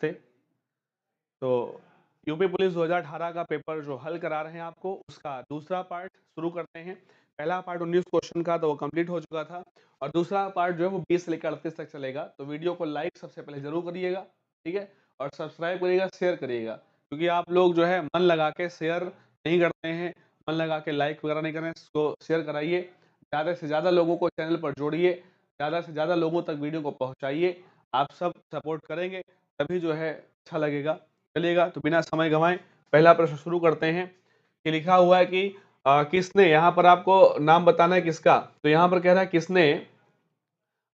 नमस्ते। तो UP police 2018 का पेपर जो हल करा रहे हैं आपको, उसका दूसरा पार्ट शुरू करते हैं। पहला पार्ट 19 क्वेश्चन का तो वो कंप्लीट हो चुका था और दूसरा पार्ट जो है वो 20 से लेकर 38 तक चलेगा। तो वीडियो को लाइक सबसे पहले ज़रूर करिएगा, ठीक है? और सब्सक्राइब करिएगा, शेयर करिएगा, क्योंकि आप लोग जो है मन लगा के शेयर नहीं करते हैं, मन लगा के लाइक वगैरह नहीं कर रहे हैं। इसको शेयर कराइए, ज़्यादा से ज़्यादा लोगों को चैनल पर जोड़िए, ज़्यादा से ज़्यादा लोगों तक वीडियो को पहुँचाइए। आप सब सपोर्ट करेंगे तभी जो है अच्छा लगेगा। चलिएगा, तो बिना समय गंवाए पहला प्रश्न शुरू करते हैं कि लिखा हुआ है कि किसने, यहाँ पर आपको नाम बताना है किसका। तो यहाँ पर कह रहा है किसने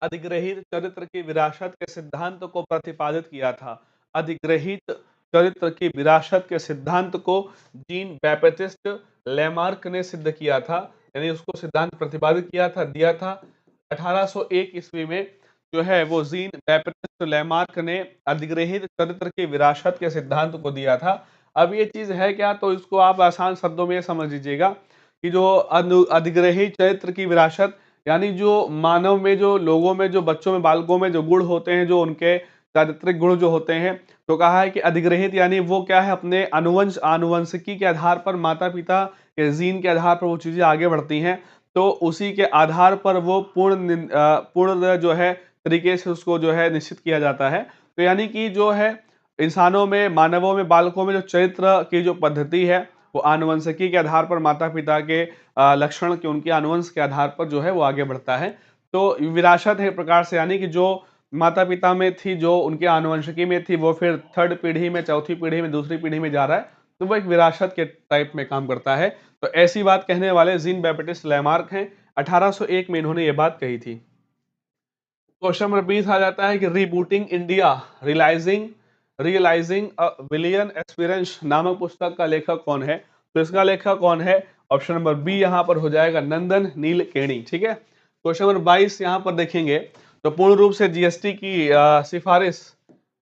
अधिग्रहित चरित्र की विरासत के सिद्धांत को प्रतिपादित किया था। अधिग्रहित चरित्र की विरासत के सिद्धांत को जीन बैप्टिस्ट लेमार्क ने सिद्ध किया था, यानी उसको सिद्धांत प्रतिपादित किया था, दिया था 1801 ईस्वी में। जो है वो जीन बैप्टिस्ट लेमार्क ने अधिग्रहित चरित्र की विरासत के सिद्धांत को दिया था। अब ये चीज है क्या, तो इसको आप आसान शब्दों में समझ लीजिएगा कि जो अधिग्रहित चरित्र की विरासत, यानी जो मानव में, जो लोगों में, जो बच्चों में, बालकों में जो गुण होते हैं, जो उनके चारित्रिक गुण जो होते हैं, तो कहा है कि अधिग्रहित यानी वो क्या है, अपने आनुवंशिकी के आधार पर, माता पिता के जीन के आधार पर वो चीजें आगे बढ़ती हैं, तो उसी के आधार पर वो पूर्ण जो है तरीके से उसको जो है निश्चित किया जाता है। तो यानी कि जो है इंसानों में, मानवों में, बालकों में जो चरित्र की जो पद्धति है, वो आनुवंशिकी के आधार पर, माता पिता के लक्षण के, उनके अनुवंश के आधार पर जो है वो आगे बढ़ता है। तो विरासत है एक प्रकार से, यानी कि जो माता पिता में थी, जो उनके आनुवंशिकी में थी, वो फिर थर्ड पीढ़ी में, चौथी पीढ़ी में, दूसरी पीढ़ी में जा रहा है, तो वो एक विरासत के टाइप में काम करता है। तो ऐसी बात कहने वाले जीन बैप्टिस्ट लेमार्क हैं। 1801 में इन्होंने ये बात कही थी। क्वेश्चन नंबर 20 आ जाता है कि रीबूटिंग इंडिया रियलाइजिंग अ विलियन एक्सपीरियंस नामक पुस्तक का लेखक कौन है। तो इसका लेखक कौन है, ऑप्शन नंबर बी यहाँ पर हो जाएगा नंदन नीलकेणी, ठीक है। क्वेश्चन नंबर 22 यहाँ पर देखेंगे तो पूर्ण रूप से जीएसटी की सिफारिश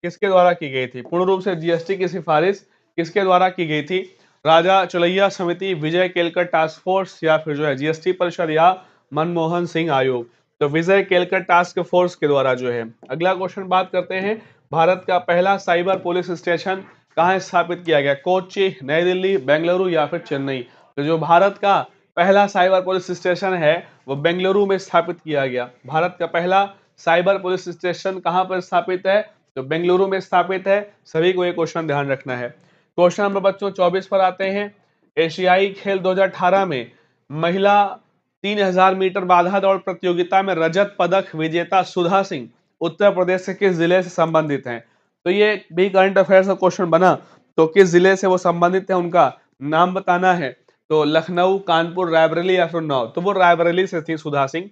किसके द्वारा की गई थी। पूर्ण रूप से जीएसटी की सिफारिश किसके द्वारा की गई थी। राजा चुलैया समिति, विजय केलकर टास्क फोर्स, या फिर जो है जीएसटी परिषद, या मनमोहन सिंह आयोग। तो विजय केलकर टास्क फोर्स के द्वारा जो है। अगला क्वेश्चन बात करते हैं, भारत का पहला साइबर पुलिस स्टेशन कहाँ स्थापित किया गया। कोच्चि, नई दिल्ली, बेंगलुरु, या फिर चेन्नई। तो जो भारत का पहला साइबर पुलिस स्टेशन है वो बेंगलुरु में स्थापित किया गया। भारत का पहला साइबर पुलिस स्टेशन कहाँ पर स्थापित है, तो बेंगलुरु में स्थापित है। सभी को ये क्वेश्चन ध्यान रखना है। क्वेश्चन नंबर बच्चों 24 पर आते हैं। एशियाई खेल 2018 में महिला 3000 मीटर बाधा दौड़ प्रतियोगिता में रजत पदक विजेता सुधा सिंह उत्तर प्रदेश के किस जिले से संबंधित हैं। तो ये भी करंट अफेयर्स का क्वेश्चन बना, तो किस जिले से वो संबंधित है, उनका नाम बताना है। तो लखनऊ, कानपुर, रायबरेली, या फिर उन्नाव। तो वो रायबरेली से थी सुधा सिंह,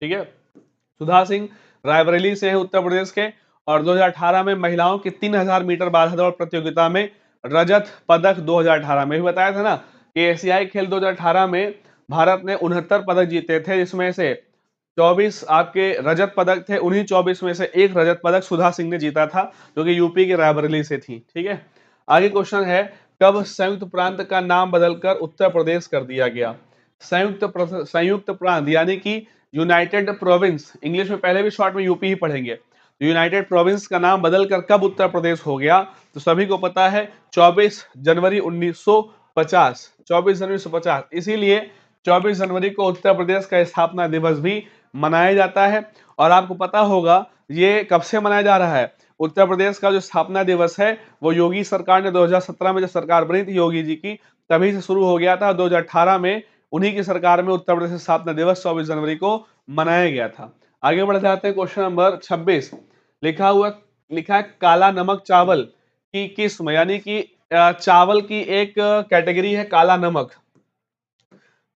ठीक है। सुधा सिंह रायबरेली से है, उत्तर प्रदेश के। और 2018 में महिलाओं की 3000 मीटर बाधा दौड़ प्रतियोगिता में रजत पदक 2018 में भी बताया था ना कि एशियाई खेल 2018 में भारत ने 69 पदक जीते थे, जिसमें से 24 आपके रजत पदक थे। उन्हीं 24 में से एक रजत पदक सुधा सिंह ने जीता था, जो कि यूपी के रायबरेली से थी, ठीक है। आगे क्वेश्चन है, कब संयुक्त प्रांत का नाम बदलकर उत्तर प्रदेश कर दिया गया। संयुक्त प्रांत यानी कि यूनाइटेड प्रोविंस, इंग्लिश में पहले भी शॉर्ट में यूपी ही पढ़ेंगे। यूनाइटेड प्रोविंस का नाम बदलकर कब उत्तर प्रदेश हो गया, तो सभी को पता है 24 जनवरी 1950। 24 जनवरी 1950, इसीलिए 24 जनवरी को उत्तर प्रदेश का स्थापना दिवस भी मनाया जाता है। और आपको पता होगा ये कब से मनाया जा रहा है। उत्तर प्रदेश का जो स्थापना दिवस है वो योगी सरकार ने 2017 में जब सरकार बनी थी योगी जी की, तभी से शुरू हो गया था। 2018 में उन्हीं की सरकार में उत्तर प्रदेश स्थापना दिवस 24 जनवरी को मनाया गया था। आगे बढ़ जाते हैं, क्वेश्चन नंबर 26 लिखा है काला नमक चावल की किस्म, यानी कि चावल की एक कैटेगरी है काला नमक।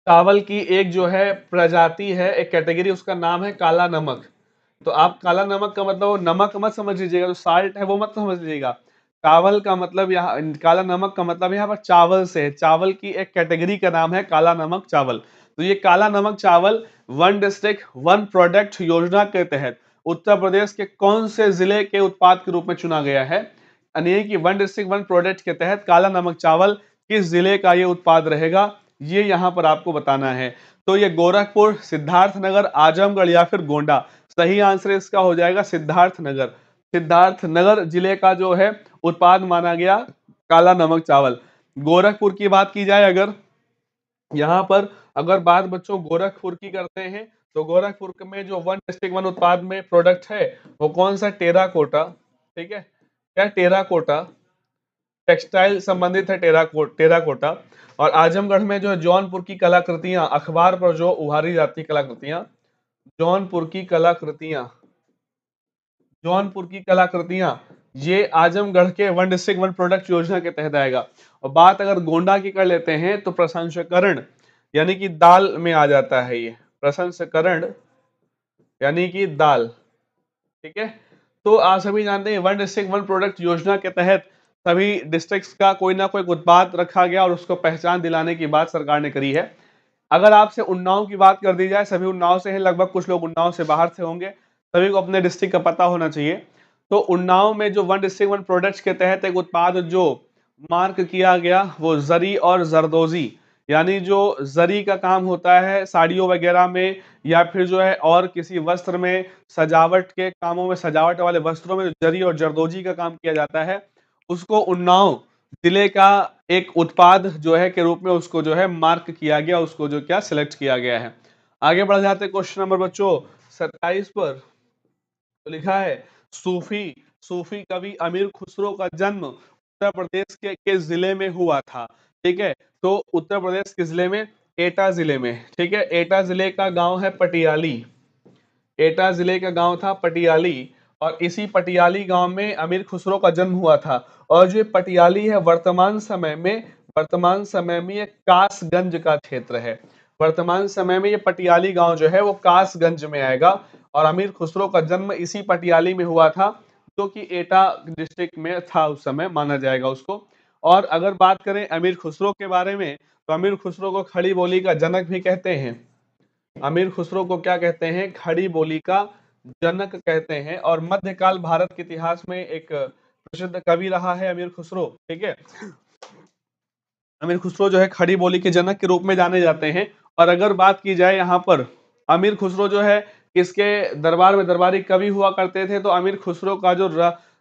चावल की एक जो है प्रजाति है, एक कैटेगरी, उसका नाम है काला नमक। तो आप काला नमक का मतलब वो नमक मत समझ लीजिएगा, जो साल्ट है वो मत समझ लीजिएगा। चावल का मतलब यहाँ, काला नमक का मतलब यहाँ पर चावल से है। चावल की एक कैटेगरी का नाम है काला नमक चावल। तो ये काला नमक चावल वन डिस्ट्रिक्ट वन प्रोडक्ट योजना के तहत उत्तर प्रदेश के कौन से जिले के उत्पाद के रूप में चुना गया है। यानी कि वन डिस्ट्रिक्ट वन प्रोडक्ट के तहत काला नमक चावल किस जिले का ये उत्पाद रहेगा, ये यहाँ पर आपको बताना है। तो ये गोरखपुर, सिद्धार्थनगर, आजमगढ़, या फिर गोंडा। सही आंसर इसका हो जाएगा सिद्धार्थनगर। सिद्धार्थनगर जिले का जो है उत्पाद माना गया काला नमक चावल। गोरखपुर की बात की जाए अगर, यहाँ पर अगर बात बच्चों गोरखपुर की करते हैं तो गोरखपुर में जो वन डिस्ट्रिक्ट वन उत्पाद में प्रोडक्ट है वो कौन सा, टेराकोटा। ठीक है, क्या टेराकोटा, टेक्सटाइल संबंधित है टेराकोटा। और आजमगढ़ में जो है जौनपुर की कलाकृतियां, अखबार पर जो उभारी जाती कलाकृतियां, जौनपुर की कलाकृतियां, जौनपुर की कलाकृतियां, ये आजमगढ़ के वन डिस्ट्रिक्ट वन प्रोडक्ट योजना के तहत आएगा। और बात अगर गोंडा की कर लेते हैं तो प्रसंस्करण यानी कि दाल में आ जाता है, ये प्रसंस्करण यानी कि दाल। ठीक है, तो आप सभी जानते हैं वन डिस्ट्रिक्ट वन प्रोडक्ट योजना के तहत सभी डिस्ट्रिक्ट्स का कोई ना कोई उत्पाद रखा गया और उसको पहचान दिलाने की बात सरकार ने करी है। अगर आपसे उन्नाव की बात कर दी जाए, सभी उन्नाव से हैं, लगभग कुछ लोग उन्नाव से बाहर से होंगे, सभी को अपने डिस्ट्रिक्ट का पता होना चाहिए। तो उन्नाव में जो वन डिस्ट्रिक्ट वन प्रोडक्ट्स के तहत एक उत्पाद जो मार्क किया गया वो जरी और जरदोजी, यानी जो जरी का काम होता है साड़ियों वगैरह में या फिर जो है और किसी वस्त्र में सजावट के कामों में, सजावट वाले वस्त्रों में जरी और जरदोजी का काम किया जाता है, उसको उन्नाव जिले का एक उत्पाद जो है के रूप में उसको जो है मार्क किया गया, उसको जो क्या सिलेक्ट किया गया है। आगे बढ़ जाते हैं क्वेश्चन नंबर बच्चों 27 पर। तो लिखा है सूफी सूफी कवि अमीर खुसरो का जन्म उत्तर प्रदेश के किस जिले में हुआ था। ठीक है, तो उत्तर प्रदेश किस जिले में, एटा जिले में। ठीक है, एटा जिले का गांव है पटियाली, एटा जिले का गांव था पटियाली, और इसी पटियाली गांव में अमीर खुसरो का जन्म हुआ था। और जो पटियाली है वर्तमान समय में ये कासगंज का क्षेत्र है। वर्तमान समय में ये पटियाली गांव जो है वो कासगंज में आएगा, और अमीर खुसरो का जन्म इसी पटियाली में हुआ था जो कि एटा डिस्ट्रिक्ट में था उस समय, माना जाएगा उसको। और अगर बात करें अमीर खुसरो के बारे में तो अमीर खुसरो को खड़ी बोली का जनक भी कहते हैं। अमीर खुसरो को क्या कहते हैं, खड़ी बोली का जनक कहते हैं। और मध्यकाल भारत के इतिहास में एक प्रसिद्ध कवि रहा है अमीर खुसरो। ठीक है, अमीर खुसरो जो है खड़ी बोली के जनक के रूप में जाने जाते हैं। और अगर बात की जाए यहाँ पर अमीर खुसरो जो है किसके दरबार में दरबारी कवि हुआ करते थे, तो अमीर खुसरो का जो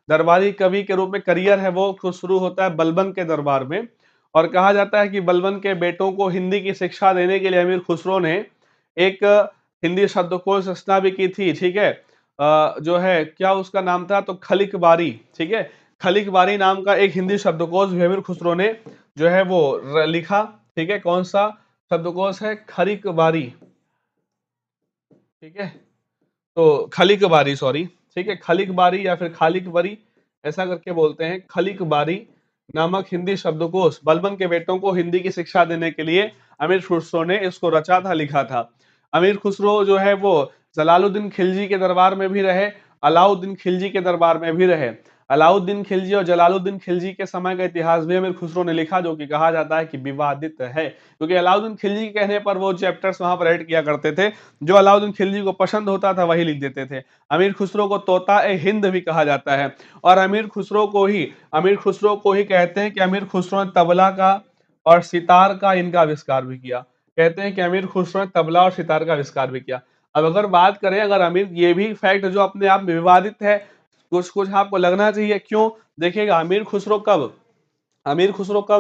दरबारी कवि के रूप में करियर है वो शुरू होता है बलबन के दरबार में। और कहा जाता है कि बलबन के बेटों को हिंदी की शिक्षा देने के लिए अमीर खुसरो ने एक हिंदी शब्दकोश रचना भी की थी। ठीक है, जो है क्या उसका नाम था, तो खलिक बारी। ठीक है, खलिक बारी नाम का एक हिंदी शब्दकोश भी अमीर खुसरो ने जो है वो लिखा। ठीक है, कौन सा शब्दकोश है, खलिक बारी। ठीक है, तो खलिक बारी, सॉरी। ठीक है, खलिक बारी या फिर खालिक बारी ऐसा करके बोलते हैं। खलिक बारी नामक हिंदी शब्दकोश बलबन के बेटों को हिंदी की शिक्षा देने के लिए अमीर खुसरो ने इसको रचा था, लिखा था। अमीर खुसरो जो है वो जलालुद्दीन खिलजी के दरबार में भी रहे, अलाउद्दीन खिलजी के दरबार में भी रहे। अलाउद्दीन खिलजी और जलालुद्दीन खिलजी के समय का इतिहास भी अमीर खुसरो ने लिखा, जो कि कहा जाता है कि विवादित है, क्योंकि अलाउद्दीन खिलजी के कहने पर वो चैप्टर्स वहां पर ऐड किया करते थे, जो अलाउद्दीन खिलजी को पसंद होता था वही लिख देते थे। अमीर खुसरो को तोता ए हिंद भी कहा जाता है। और अमीर खुसरो को ही कहते हैं कि अमीर खुसरो ने तबला का और सितार का इनका आविष्कार भी किया। कहते हैं कि अमीर खुसरो ने तबला और सितार का आविष्कार भी किया। अब अगर बात करें, अगर अमीर, ये भी फैक्ट जो अपने आप में विवादित है, कुछ कुछ आपको लगना चाहिए, क्यों, देखिएगा अमीर खुसरो कब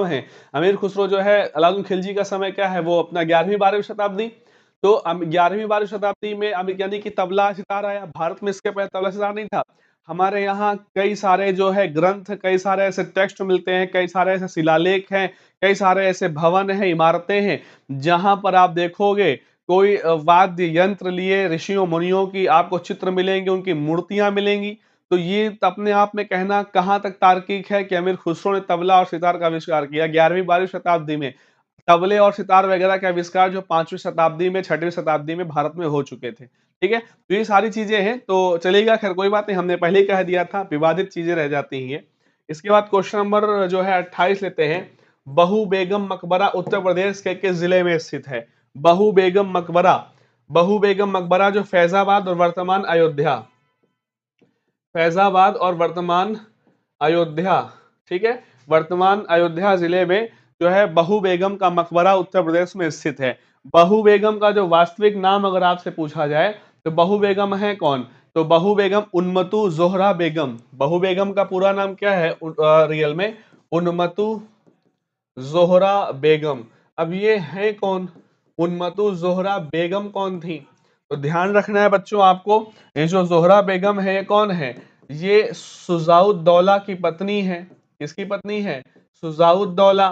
है, अमीर खुसरो जो है अलाउद्दीन खिलजी का समय क्या है, वो अपना 11वीं 12वीं शताब्दी। तो 11वीं 12वीं शताब्दी में यानी कि तबला सितार आया भारत में, इसके पहले तबला सितार नहीं था। हमारे यहाँ कई सारे जो है ग्रंथ, कई सारे ऐसे टेक्स्ट मिलते हैं, कई सारे ऐसे शिलालेख हैं, कई सारे ऐसे भवन हैं, इमारतें हैं, जहां पर आप देखोगे कोई वाद्य यंत्र लिए ऋषियों मुनियों की आपको चित्र मिलेंगे, उनकी मूर्तियां मिलेंगी। तो ये अपने आप में कहना कहाँ तक तार्किक है कि अमीर खुसरो ने तबला और सितार का आविष्कार किया 11वीं 12वीं शताब्दी में। तबले और सितार वगैरह के आविष्कार जो 5वीं शताब्दी में, 6वीं शताब्दी में भारत में हो चुके थे। ठीक है, तो ये सारी चीजें हैं, तो चलेगा, खैर कोई बात नहीं, हमने पहले ही कह दिया था विवादित चीजें रह जाती हैं। इसके बाद क्वेश्चन नंबर जो है 28 लेते हैं। बहू बेगम मकबरा उत्तर प्रदेश के किस जिले में स्थित है। बहू बेगम मकबरा, बहू बेगम मकबरा जो फैजाबाद और वर्तमान अयोध्या, फैजाबाद और वर्तमान अयोध्या, ठीक है, वर्तमान अयोध्या जिले में जो है बहू बेगम का मकबरा उत्तर प्रदेश में स्थित है। बहू बेगम का जो वास्तविक नाम अगर आपसे पूछा जाए तो बहू बेगम है कौन, तो बहू बेगम उन्मतू जोहरा बेगम, बहू बेगम का पूरा नाम क्या है रियल में? उन्मतू जोहरा बेगम। अब ये है कौन? उन्मतू जोहरा बेगम कौन थी? तो ध्यान रखना है बच्चों आपको, ये जो जोहरा बेगम है ये कौन है? ये सुजाउद्दौला की पत्नी है। किसकी पत्नी है? सुजाउद्दौला।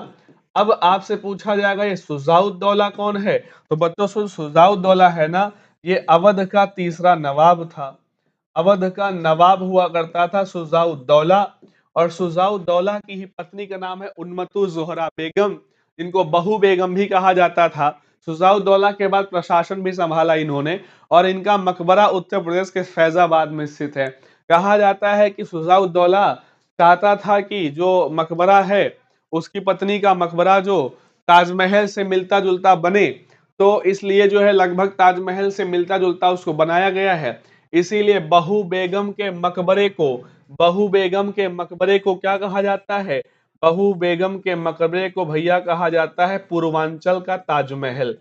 अब आपसे पूछा जाएगा ये सुजाउद्दौला कौन है? तो बच्चों सुजाउद्दौला है ना, ये अवध का तीसरा नवाब था। अवध का नवाब हुआ करता था सुजाउद्दौला, और सुजाउद्दौला की ही पत्नी का नाम है उन्मतू जोहरा बेगम, जिनको बहू बेगम भी कहा जाता था। सुजाउद्दौला के बाद प्रशासन भी संभाला इन्होंने, और इनका मकबरा उत्तर प्रदेश के फैजाबाद में स्थित है। कहा जाता है कि सुजाउद्दौला चाहता था कि जो मकबरा है उसकी पत्नी का मकबरा जो ताजमहल से मिलता जुलता बने, तो इसलिए जो है लगभग ताजमहल से मिलता जुलता उसको बनाया गया है। इसीलिए बहू बेगम के मकबरे को, बहू बेगम के मकबरे को क्या कहा जाता है? बहू बेगम के मकबरे को भैया कहा जाता है पूर्वांचल का ताजमहल।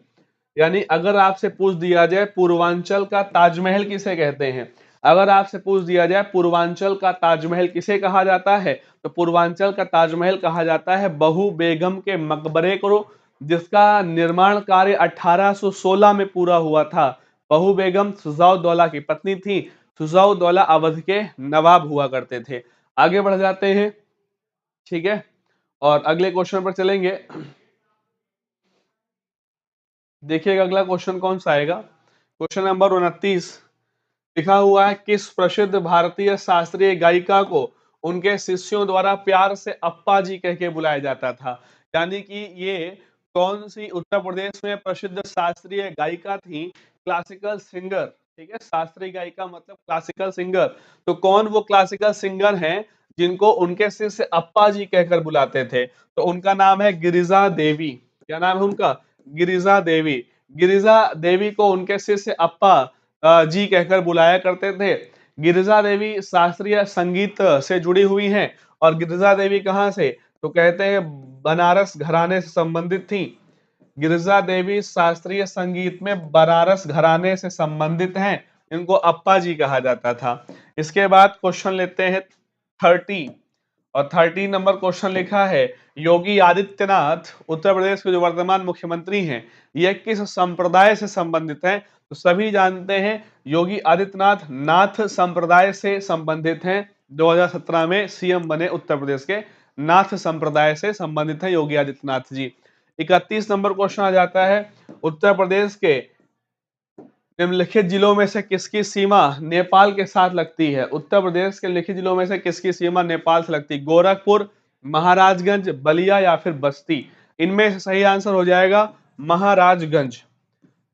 यानी अगर आपसे पूछ दिया जाए पूर्वांचल का ताजमहल किसे कहते हैं, अगर आपसे पूछ दिया जाए पूर्वांचल का ताजमहल किसे कहा जाता है, तो पूर्वांचल का ताजमहल कहा जाता है बहू बेगम के मकबरे को, जिसका निर्माण कार्य 1816 में पूरा हुआ था। बहू बेगम सुजाउद्दौला की पत्नी थी। सुजाउद्दौला अवध के नवाब हुआ करते थे। आगे बढ़ जाते हैं, ठीक है, और अगले क्वेश्चन पर चलेंगे। देखिएगा अगला क्वेश्चन कौन सा आएगा। क्वेश्चन नंबर 29 लिखा हुआ है, किस प्रसिद्ध भारतीय शास्त्रीय गायिका को उनके शिष्यों द्वारा प्यार से अप्पा जी कह के बुलाया जाता था? यानी कि ये कौन सी उत्तर प्रदेश में प्रसिद्ध शास्त्रीय गायिका थी? क्लासिकल सिंगर, ठीक है, शास्त्रीय गायिका मतलब क्लासिकल सिंगर। तो कौन वो क्लासिकल सिंगर हैं जिनको उनके शिष्य अप्पा जी कहकर बुलाते थे? तो उनका नाम है गिरिजा देवी। क्या नाम है उनका? गिरिजा देवी। गिरिजा देवी को उनके शिष्य अप्पा जी कहकर बुलाया करते थे। गिरिजा देवी शास्त्रीय संगीत से जुड़ी हुई हैं, और गिरिजा देवी कहाँ से? तो कहते हैं बनारस घराने से संबंधित थी। गिरिजा देवी शास्त्रीय संगीत में बनारस घराने से संबंधित हैं, इनको अप्पा जी कहा जाता था। इसके बाद क्वेश्चन लेते हैं 30, और 30 नंबर क्वेश्चन लिखा है, योगी आदित्यनाथ उत्तर प्रदेश के जो वर्तमान मुख्यमंत्री हैं, ये किस संप्रदाय से संबंधित हैं? तो सभी जानते हैं योगी आदित्यनाथ नाथ संप्रदाय से संबंधित हैं। 2017 में सीएम बने उत्तर प्रदेश के, नाथ संप्रदाय से संबंधित है योगी आदित्यनाथ जी। 31 नंबर क्वेश्चन आ जाता है, उत्तर प्रदेश के निम्नलिखित जिलों में से किसकी सीमा नेपाल के साथ लगती है? उत्तर प्रदेश के लिखित जिलों में से किसकी सीमा नेपाल से लगती है? गोरखपुर, महाराजगंज, बलिया या फिर बस्ती? इनमें से सही आंसर हो जाएगा महाराजगंज।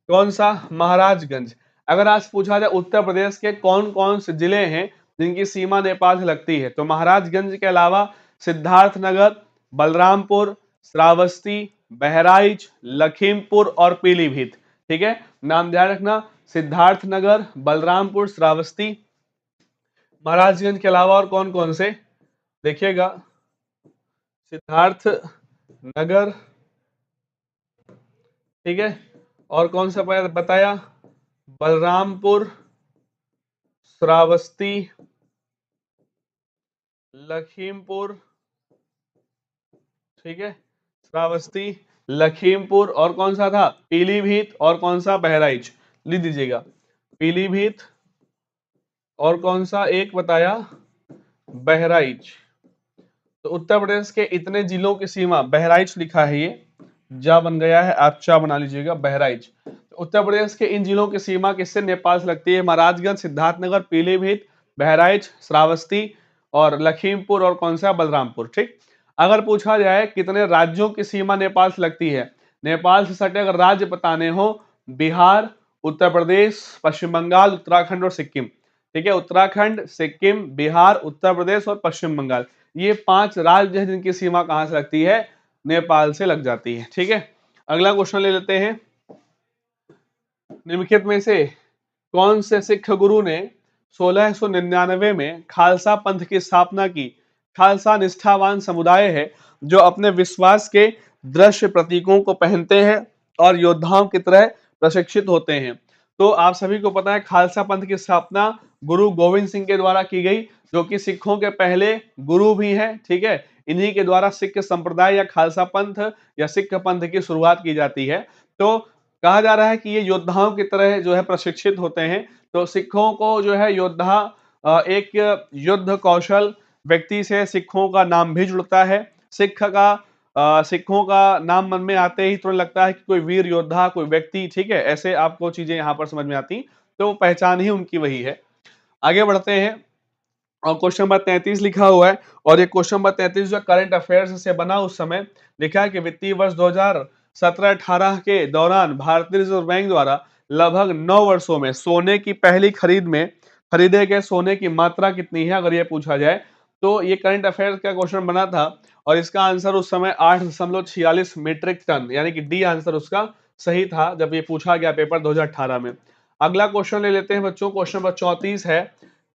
कौन सा? महाराजगंज। अगर आज पूछा जाए उत्तर प्रदेश के कौन कौन से जिले हैं जिनकी सीमा नेपाल से लगती है, तो महाराजगंज के अलावा सिद्धार्थनगर, बलरामपुर, श्रावस्ती, बहराइच, लखीमपुर और पीलीभीत। ठीक है, नाम ध्यान रखना, सिद्धार्थनगर, बलरामपुर, श्रावस्ती, महाराजगंज के अलावा और कौन कौन से? देखिएगा, सिद्धार्थ नगर, ठीक है, और कौन सा बताया? बलरामपुर, श्रावस्ती, लखीमपुर, ठीक है, श्रावस्ती, लखीमपुर, और कौन सा था? पीलीभीत, और कौन सा? बहराइच। लिख दीजिएगा, पीलीभीत, और कौन सा एक बताया? बहराइच। तो उत्तर प्रदेश के इतने जिलों की सीमा, बहराइच लिखा है, ये जा बन गया है, आप चा बना लीजिएगा, बहराइच। तो उत्तर प्रदेश के इन जिलों की सीमा किससे नेपाल से लगती है? महाराजगंज, सिद्धार्थनगर, पीलीभीत, बहराइच, श्रावस्ती और लखीमपुर, और कौन सा? बलरामपुर। ठीक, अगर पूछा जाए कितने राज्यों की सीमा नेपाल से लगती है, नेपाल से सटे अगर राज्य बताने हो, बिहार, उत्तर प्रदेश, पश्चिम बंगाल, उत्तराखंड और सिक्किम। ठीक है, उत्तराखंड, सिक्किम, बिहार, उत्तर प्रदेश और पश्चिम बंगाल, ये 5 राज्य हैं जिनकी सीमा कहां से लगती है? नेपाल से लग जाती है। ठीक है, अगला क्वेश्चन ले लेते हैं, निम्नलिखित में से कौन से सिख गुरु ने 1699 में खालसा पंथ की स्थापना की? खालसा निष्ठावान समुदाय है जो अपने विश्वास के दृश्य प्रतीकों को पहनते हैं और योद्धाओं की तरह प्रशिक्षित होते हैं। तो आप सभी को पता है खालसा पंथ की स्थापना गुरु गोविंद सिंह के द्वारा की गई, जो कि सिखों के पहले गुरु भी हैं, ठीक है। इन्हीं के द्वारा सिख संप्रदाय या खालसा पंथ या सिख पंथ की शुरुआत की जाती है। तो कहा जा रहा है कि ये योद्धाओं की तरह जो है प्रशिक्षित होते हैं। तो सिखों को जो है योद्धा एक युद्ध कौशल व्यक्ति से सिखों का नाम भी जुड़ता है। सिखों का नाम मन में आते ही तुरंत लगता है कि कोई वीर योद्धा, कोई व्यक्ति, ठीक है, ऐसे आपको चीजें यहाँ पर समझ में आती, तो पहचान ही उनकी वही है। आगे बढ़ते हैं और क्वेश्चन नंबर 33 लिखा हुआ है, और ये क्वेश्चन नंबर 33 जो करंट अफेयर्स से बना उस समय लिखा है कि वित्तीय वर्ष 2017-18 के दौरान भारतीय रिजर्व बैंक द्वारा लगभग 9 वर्षों में सोने की पहली खरीद में खरीदे गए सोने की मात्रा कितनी है, अगर ये पूछा जाए तो। ये करंट अफेयर्स का क्वेश्चन बना था और इसका आंसर उस समय 8.46 मीट्रिक टन, यानी कि डी आंसर उसका सही था जब ये पूछा गया पेपर 2018 में। अगला क्वेश्चन ले लेते हैं बच्चों, क्वेश्चन नंबर 34 है,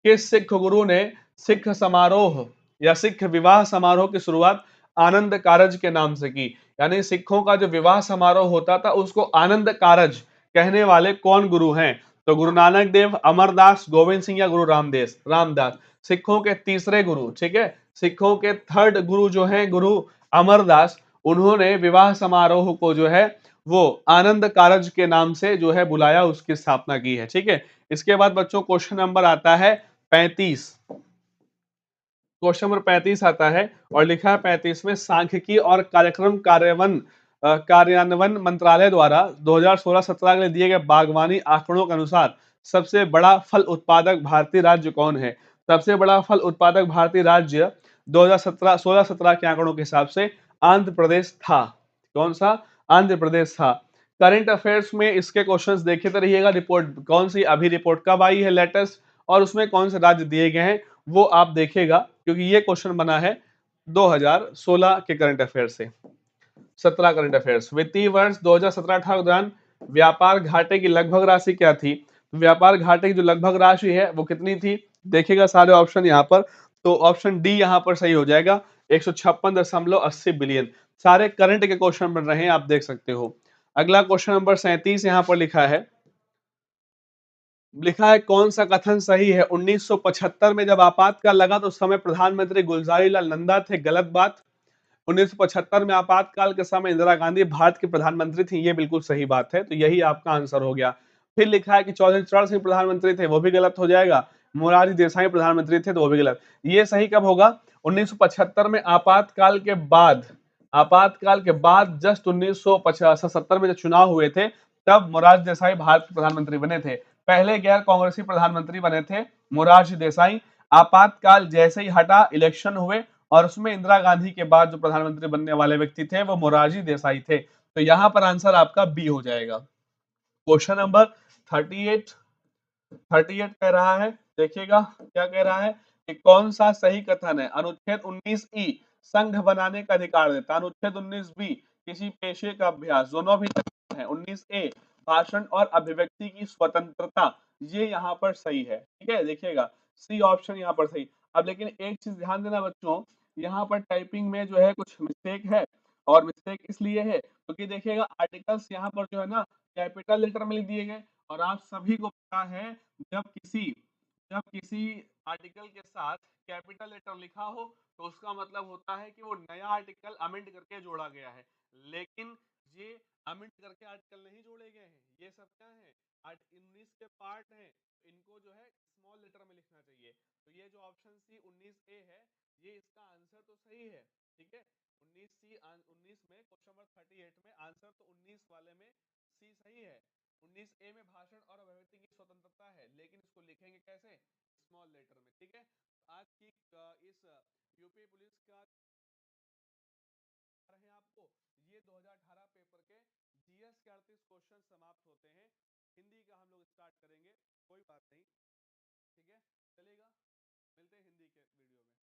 किस सिख गुरु ने सिख समारोह या सिख विवाह समारोह की शुरुआत आनंद कारज के नाम से की। यानी सिखों का जो विवाह समारोह होता था उसको आनंद कारज कहने वाले कौन गुरु हैं? तो गुरु नानक देव, अमरदास, गोविंद सिंह या गुरु रामदास। सिखों के तीसरे गुरु, ठीक है, सिखों के थर्ड गुरु जो हैं गुरु अमरदास, उन्होंने विवाह समारोह को जो है वो आनंद कारज के नाम से जो है बुलाया, उसकी स्थापना की है, ठीक है। इसके बाद बच्चों क्वेश्चन नंबर आता है 35। क्वेश्चन नंबर 35 आता है और लिखा है 35 में, सांख्यिकी और कार्यक्रम कार्यान्वयन मंत्रालय द्वारा 2016-17 के लिए दिए गए बागवानी आंकड़ों के अनुसार सबसे बड़ा फल उत्पादक भारतीय राज्य कौन है? सबसे बड़ा फल उत्पादक भारतीय राज्य 2017-16-17 के आंकड़ों के हिसाब से आंध्र प्रदेश था। कौन सा? आंध्र प्रदेश था। करंट अफेयर्स में इसके क्वेश्चंस देखे तो रहिएगा, रिपोर्ट कौन सी अभी रिपोर्ट कब आई है लेटेस्ट, और उसमें कौन से राज्य दिए गए हैं वो आप देखिएगा, क्योंकि ये क्वेश्चन बना है 2016 के करंट अफेयर से। 17 करंट अफेयर्स, वित्तीय वर्ष 2017-18 के दौरान व्यापार घाटे की लगभग राशि क्या थी? व्यापार घाटे की जो लगभग राशि है वो कितनी थी? देखिएगा सारे ऑप्शन यहाँ पर, तो ऑप्शन डी यहाँ पर सही हो जाएगा, 156.80 बिलियन। सारे करंट के क्वेश्चन बन रहे हैं, आप देख सकते हो। अगला क्वेश्चन नंबर 37 यहाँ पर लिखा है कौन सा कथन सही है? 1975 में जब आपातकाल लगा तो उस समय प्रधानमंत्री गुलजारी लाल नंदा थे, गलत बात। 1975 में आपातकाल के समय इंदिरा गांधी भारत की प्रधानमंत्री थी, ये बिल्कुल सही बात है, तो यही आपका आंसर हो गया। फिर लिखा है कि चौधरी चरण सिंह प्रधानमंत्री थे, वो भी गलत हो जाएगा। मोरारजी देसाई प्रधानमंत्री थे, तो वो भी गलत। ये सही कब होगा? 1975 में आपातकाल के बाद जस्ट 1970 में जब चुनाव हुए थे, तब मोरारजी देसाई भारत के प्रधानमंत्री बने थे। पहले गैर कांग्रेसी प्रधानमंत्री बने थे मोरारजी देसाई। आपातकाल जैसे ही हटा, इलेक्शन हुए और उसमें इंदिरा गांधी के बाद जो प्रधानमंत्री बनने वाले व्यक्ति थे वो मोरारजी देसाई थे। तो यहां पर आंसर आपका बी हो जाएगा। क्वेश्चन नंबर 38 38 कह रहा है, देखिएगा क्या कह रहा है कि कौन सा सही कथन है? अनुच्छेद 19 ई संघ बनाने का अधिकार देता है, अनुच्छेद 19 बी किसी पेशे का अभ्यास, दोनों भी है। 19 ए भाषण और अभिव्यक्ति की स्वतंत्रता, ये यहाँ पर सही है, ठीक है, देखिएगा सी ऑप्शन यहाँ पर सही। अब लेकिन एक चीज ध्यान देना बच्चों, यहाँ पर टाइपिंग में जो है कुछ मिस्टेक है, और मिस्टेक इसलिए है क्योंकि देखिएगा आर्टिकल्स यहाँ पर जो है ना कैपिटल लेटर में लिख दिए गए, और आप सभी को पता है जब किसी जब किसी आर्टिकल के साथ कैपिटल लेटर लिखा हो तो उसका मतलब होता है कि वो नया आर्टिकल अमेंड करके जोड़ा गया है। लेकिन ये अमेंड करके आर्टिकल नहीं जोड़े गए हैं, ये सब क्या है? 19 के पार्ट हैं, इनको जो है स्मॉल लेटर में लिखना चाहिए। तो ये जो ऑप्शन सी 19 ए है, ये इसका आंसर तो सही है, ठीक है। 19 सी 19 में क्वेश्चन नंबर 38 में आंसर तो 19 वाले में सी सही है। 19 ए में भाषण और अभिव्यक्ति की स्वतंत्रता है, लेकिन इसको लिखेंगे कैसे? स्मॉल लेटर में, ठीक है। आज की इस यूपी पुलिस का रहे आपको, ये 2018 पेपर के जीएस के 38 क्वेश्चन समाप्त होते हैं। हिंदी का हम लोग स्टार्ट करेंगे, कोई बात नहीं, ठीक है, चलेगा। मिलते हैं हिंदी के वीडियो में।